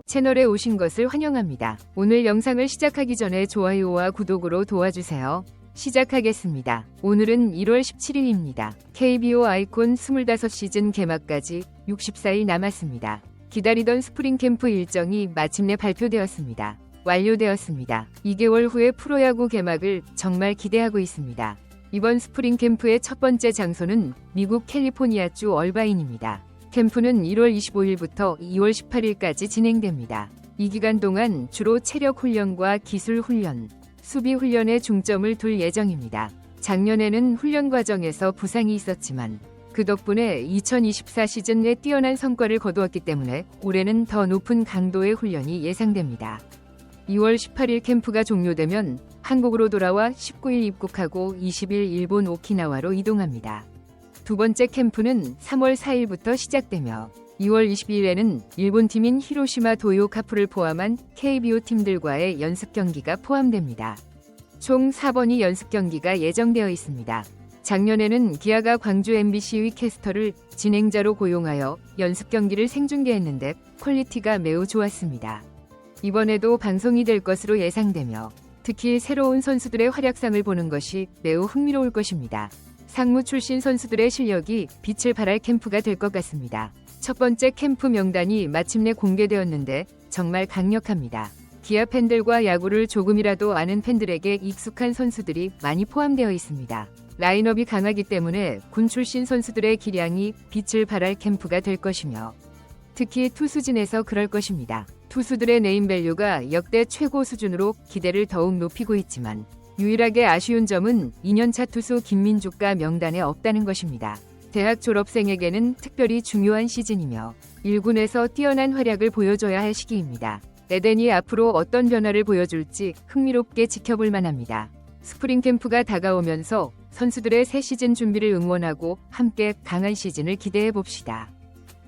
채널에 오신 것을 환영합니다. 오늘 영상을 시작하기 전에 좋아요와 구독으로 도와주세요. 시작하겠습니다. 오늘은 1월 17일입니다. KBO 아이콘 25시즌 개막까지 64일 남았습니다. 기다리던 스프링 캠프 일정이 마침내 발표되었습니다. 완료되었습니다. 2개월 후에 프로야구 개막을 정말 기대하고 있습니다. 이번 스프링 캠프의 첫 번째 장소는 미국 캘리포니아주 얼바인입니다. 캠프는 1월 25일부터 2월 18일까지 진행됩니다. 이 기간 동안 주로 체력 훈련과 기술 훈련, 수비 훈련에 중점을 둘 예정입니다. 작년에는 훈련 과정에서 부상이 있었지만 그 덕분에 2024 시즌에 뛰어난 성과를 거두었기 때문에 올해는 더 높은 강도의 훈련이 예상됩니다. 2월 18일 캠프가 종료되면 한국으로 돌아와 19일 입국하고 20일 일본 오키나와로 이동합니다. 두 번째 캠프는 3월 4일부터 시작되며 2월 22일에는 일본 팀인 히로시마 도요카프를 포함한 KBO 팀들과의 연습 경기가 포함됩니다. 총 4번의 연습 경기가 예정되어 있습니다. 작년에는 기아가 광주 MBC의 캐스터를 진행자로 고용하여 연습 경기를 생중계했는데 퀄리티가 매우 좋았습니다. 이번에도 방송이 될 것으로 예상되며 특히 새로운 선수들의 활약상을 보는 것이 매우 흥미로울 것입니다. 상무 출신 선수들의 실력이 빛을 발할 캠프가 될 것 같습니다. 첫 번째 캠프 명단이 마침내 공개되었는데 정말 강력합니다. 기아 팬들과 야구를 조금이라도 아는 팬들에게 익숙한 선수들이 많이 포함되어 있습니다. 라인업이 강하기 때문에 군 출신 선수들의 기량이 빛을 발할 캠프가 될 것이며 특히 투수진에서 그럴 것입니다. 투수들의 네임밸류가 역대 최고 수준으로 기대를 더욱 높이고 있지만 유일하게 아쉬운 점은 2년차 투수 김민주가 명단에 없다는 것입니다. 대학 졸업생에게는 특별히 중요한 시즌이며 1군에서 뛰어난 활약을 보여줘야 할 시기입니다. 에덴이 앞으로 어떤 변화를 보여줄지 흥미롭게 지켜볼 만합니다. 스프링 캠프가 다가오면서 선수들의 새 시즌 준비를 응원하고 함께 강한 시즌을 기대해 봅시다.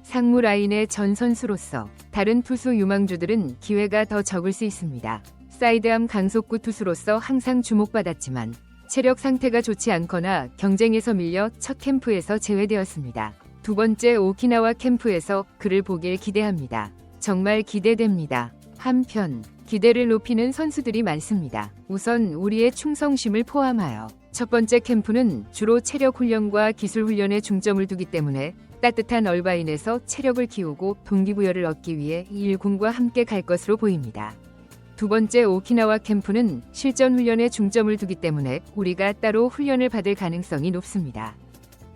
상무 라인의 전 선수로서 다른 투수 유망주들은 기회가 더 적을 수 있습니다. 사이드암 강속구 투수로서 항상 주목받았지만 체력 상태가 좋지 않거나 경쟁에서 밀려 첫 캠프에서 제외되었습니다. 두 번째 오키나와 캠프에서 그를 보길 기대합니다. 정말 기대됩니다. 한편 기대를 높이는 선수들이 많습니다. 우선 우리의 충성심을 포함하여 첫 번째 캠프는 주로 체력 훈련과 기술 훈련에 중점을 두기 때문에 따뜻한 얼바인에서 체력을 키우고 동기부여를 얻기 위해 일군과 함께 갈 것으로 보입니다. 두 번째 오키나와 캠프는 실전 훈련에 중점을 두기 때문에 우리가 따로 훈련을 받을 가능성이 높습니다.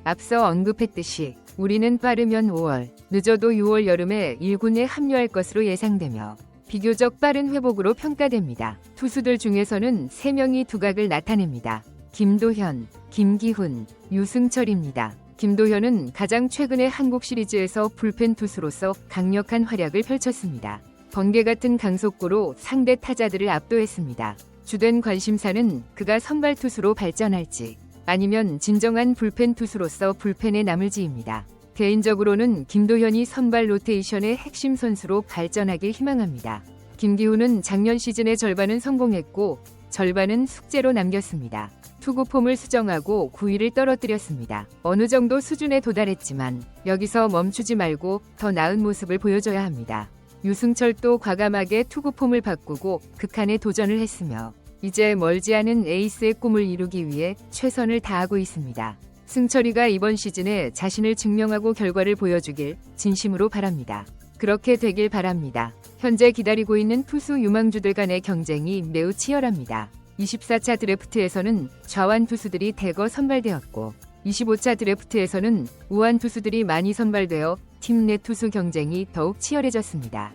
앞서 언급했듯이 우리는 빠르면 5월, 늦어도 6월 여름에 1군에 합류할 것으로 예상되며 비교적 빠른 회복으로 평가됩니다. 투수들 중에서는 3명이 두각을 나타냅니다. 김도현, 김기훈, 유승철입니다. 김도현은 가장 최근에 한국 시리즈에서 불펜 투수로서 강력한 활약을 펼쳤습니다. 번개 같은 강속구로 상대 타자들을 압도했습니다. 주된 관심사는 그가 선발 투수로 발전할지 아니면 진정한 불펜 투수로서 불펜에 남을지입니다. 개인적으로는 김도현이 선발 로테이션의 핵심 선수로 발전하길 희망합니다. 김기훈은 작년 시즌의 절반은 성공했고 절반은 숙제로 남겼습니다. 투구 폼을 수정하고 구위를 떨어뜨렸습니다. 어느 정도 수준에 도달했지만 여기서 멈추지 말고 더 나은 모습을 보여줘야 합니다. 유승철도 과감하게 투구 폼을 바꾸고 극한에 도전을 했으며 이제 멀지 않은 에이스의 꿈을 이루기 위해 최선을 다하고 있습니다. 승철이가 이번 시즌에 자신을 증명하고 결과를 보여주길 진심으로 바랍니다. 그렇게 되길 바랍니다. 현재 기다리고 있는 투수 유망주들 간의 경쟁이 매우 치열합니다. 24차 드래프트에서는 좌완 투수들이 대거 선발되었고 25차 드래프트에서는 우완 투수들이 많이 선발되어 팀 내 투수 경쟁이 더욱 치열해졌습니다.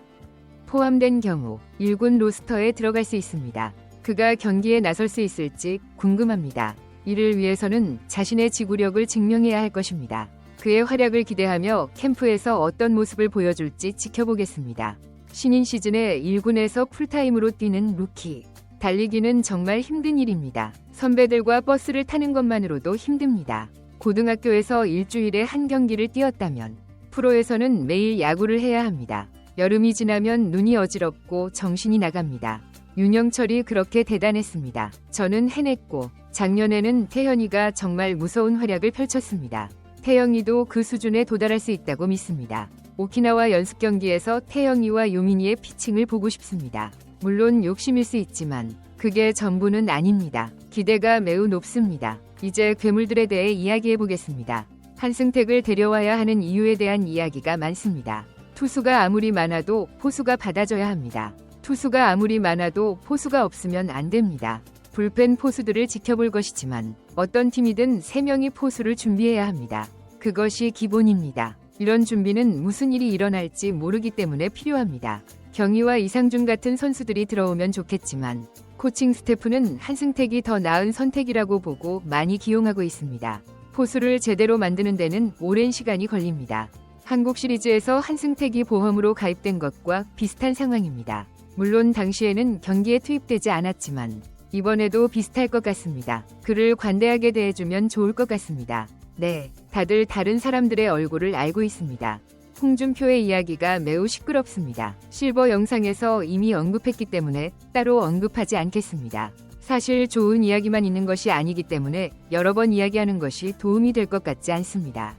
포함된 경우 1군 로스터에 들어갈 수 있습니다. 그가 경기에 나설 수 있을지 궁금합니다. 이를 위해서는 자신의 지구력을 증명해야 할 것입니다. 그의 활약을 기대하며 캠프에서 어떤 모습을 보여줄지 지켜보겠습니다. 신인 시즌에 1군에서 풀타임으로 뛰는 루키. 달리기는 정말 힘든 일입니다. 선배들과 버스를 타는 것만으로도 힘듭니다. 고등학교에서 일주일에 한 경기를 뛰었다면 프로에서는 매일 야구를 해야 합니다. 여름이 지나면 눈이 어지럽고 정신이 나갑니다. 윤영철이 그렇게 대단했습니다. 저는 해냈고 작년에는 태현이가 정말 무서운 활약을 펼쳤습니다. 태영이도 그 수준에 도달할 수 있다고 믿습니다. 오키나와 연습 경기에서 태영이와 요민이의 피칭을 보고 싶습니다. 물론 욕심일 수 있지만 그게 전부는 아닙니다. 기대가 매우 높습니다. 이제 괴물들에 대해 이야기해 보겠습니다. 한승택을 데려와야 하는 이유에 대한 이야기가 많습니다. 투수가 아무리 많아도 포수가 받아줘야 합니다. 투수가 아무리 많아도 포수가 없으면 안 됩니다. 불펜 포수들을 지켜볼 것이지만 어떤 팀이든 3명이 포수를 준비해야 합니다. 그것이 기본입니다. 이런 준비는 무슨 일이 일어날지 모르기 때문에 필요합니다. 경희와 이상준 같은 선수들이 들어오면 좋겠지만 코칭 스태프는 한승택이 더 나은 선택이라고 보고 많이 기용하고 있습니다. 포수를 제대로 만드는 데는 오랜 시간이 걸립니다. 한국 시리즈에서 한승택이 보험으로 가입된 것과 비슷한 상황입니다. 물론 당시에는 경기에 투입되지 않았지만 이번에도 비슷할 것 같습니다. 그를 관대하게 대해주면 좋을 것 같습니다. 네, 다들 다른 사람들의 얼굴을 알고 있습니다. 홍준표의 이야기가 매우 시끄럽습니다. 실버 영상에서 이미 언급했기 때문에 따로 언급하지 않겠습니다. 사실 좋은 이야기만 있는 것이 아니기 때문에 여러 번 이야기하는 것이 도움이 될 것 같지 않습니다.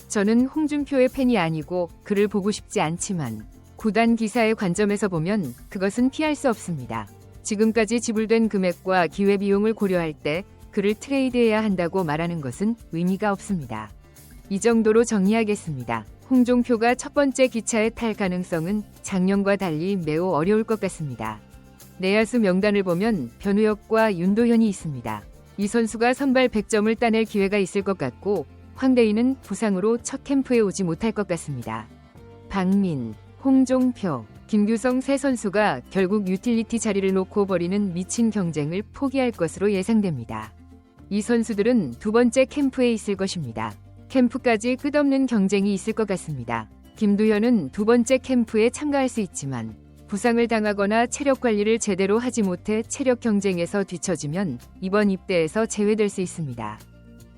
저는 홍준표의 팬이 아니고 그를 보고 싶지 않지만 구단 기사의 관점에서 보면 그것은 피할 수 없습니다. 지금까지 지불된 금액과 기회비용을 고려할 때 그를 트레이드해야 한다고 말하는 것은 의미가 없습니다. 이 정도로 정리하겠습니다. 홍종표가 첫 번째 기차에 탈 가능성은 작년과 달리 매우 어려울 것 같습니다. 내야수 명단을 보면 변우혁과 윤도현이 있습니다. 이 선수가 선발 100점을 따낼 기회가 있을 것 같고 황대인은 부상으로 첫 캠프에 오지 못할 것 같습니다. 박민, 홍종표, 김규성 세 선수가 결국 유틸리티 자리를 놓고 벌이는 미친 경쟁을 포기할 것으로 예상됩니다. 이 선수들은 두 번째 캠프에 있을 것입니다. 캠프까지 끝없는 경쟁이 있을 것 같습니다. 김두현은 두 번째 캠프에 참가할 수 있지만 부상을 당하거나 체력 관리를 제대로 하지 못해 체력 경쟁에서 뒤처지면 이번 입대에서 제외될 수 있습니다.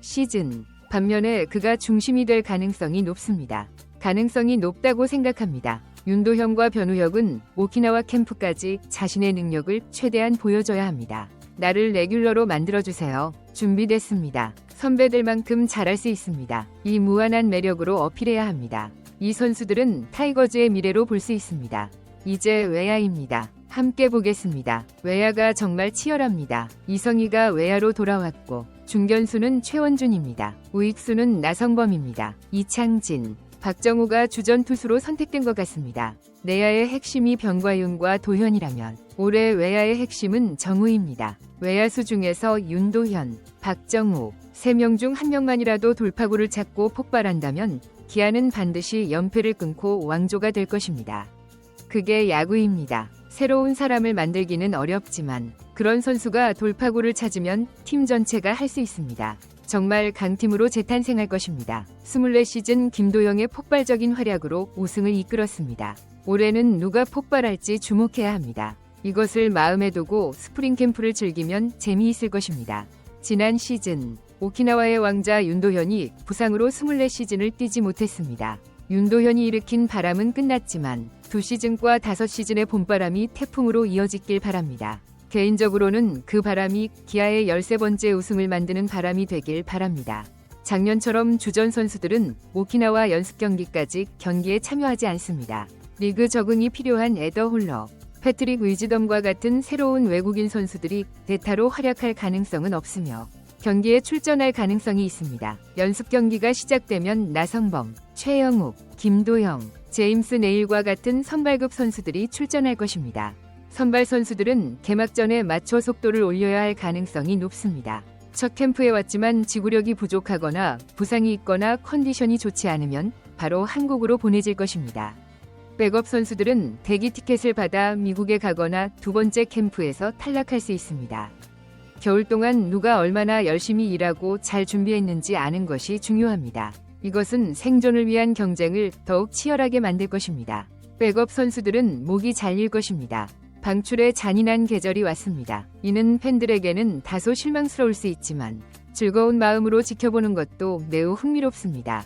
시즌 반면에 그가 중심이 될 가능성이 높습니다. 가능성이 높다고 생각합니다. 윤도현과 변우혁은 오키나와 캠프까지 자신의 능력을 최대한 보여줘야 합니다. 나를 레귤러로 만들어주세요. 준비됐습니다. 선배들만큼 잘할 수 있습니다. 이 무한한 매력으로 어필해야 합니다. 이 선수들은 타이거즈의 미래로 볼 수 있습니다. 이제 외야입니다. 함께 보겠습니다. 외야가 정말 치열합니다. 이성희가 외야로 돌아왔고 중견수는 최원준입니다. 우익수는 나성범입니다. 이창진, 박정우가 주전 투수로 선택된 것 같습니다. 내야의 핵심이 변과윤과 도현이라면 올해 외야의 핵심은 정우입니다. 외야수 중에서 윤도현, 박정우 3명 중 1명만이라도 돌파구를 찾고 폭발한다면 기아는 반드시 연패를 끊고 왕조가 될 것입니다. 그게 야구입니다. 새로운 사람을 만들기는 어렵지만 그런 선수가 돌파구를 찾으면 팀 전체가 할 수 있습니다. 정말 강팀으로 재탄생할 것입니다. 24시즌 김도영의 폭발적인 활약으로 우승을 이끌었습니다. 올해는 누가 폭발할지 주목해야 합니다. 이것을 마음에 두고 스프링 캠프를 즐기면 재미있을 것입니다. 지난 시즌 오키나와의 왕자 윤도현이 부상으로 24시즌을 뛰지 못했습니다. 윤도현이 일으킨 바람은 끝났지만 2시즌과 5시즌의 봄바람이 태풍으로 이어지길 바랍니다. 개인적으로는 그 바람이 기아의 13번째 우승을 만드는 바람이 되길 바랍니다. 작년처럼 주전 선수들은 오키나와 연습 경기까지 경기에 참여하지 않습니다. 리그 적응이 필요한 에더 홀러, 패트릭 위즈덤과 같은 새로운 외국인 선수들이 대타로 활약할 가능성은 없으며 경기에 출전할 가능성이 있습니다. 연습 경기가 시작되면 나성범, 최영욱, 김도영, 제임스 네일과 같은 선발급 선수들이 출전할 것입니다. 선발 선수들은 개막전에 맞춰 속도를 올려야 할 가능성이 높습니다. 첫 캠프에 왔지만 지구력이 부족하거나 부상이 있거나 컨디션이 좋지 않으면 바로 한국으로 보내질 것입니다. 백업 선수들은 대기 티켓을 받아 미국에 가거나 두 번째 캠프에서 탈락할 수 있습니다. 겨울 동안 누가 얼마나 열심히 일하고 잘 준비했는지 아는 것이 중요합니다. 이것은 생존을 위한 경쟁을 더욱 치열하게 만들 것입니다. 백업 선수들은 목이 잘릴 것입니다. 방출의 잔인한 계절이 왔습니다. 이는 팬들에게는 다소 실망스러울 수 있지만 즐거운 마음으로 지켜보는 것도 매우 흥미롭습니다.